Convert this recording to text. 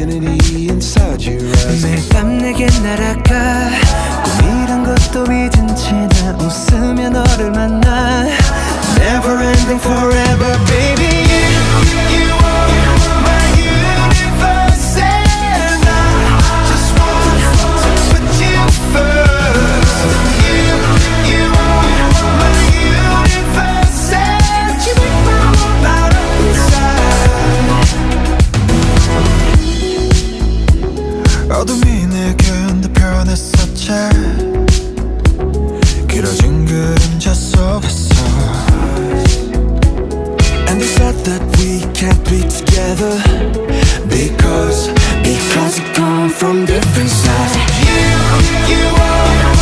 infinity inside your eyes. 매일 밤 내게 날아가 꿈이란 것도 잊은 채 나 웃으며 너를 만나 Never ending forever baby You are my universe and I just want to put you first You are my universe and you make my whole light up inside 어둠이 내겐 더 변했었지 길어진 그림자 속에서 And they said that we can't be together Because we come from different sides You are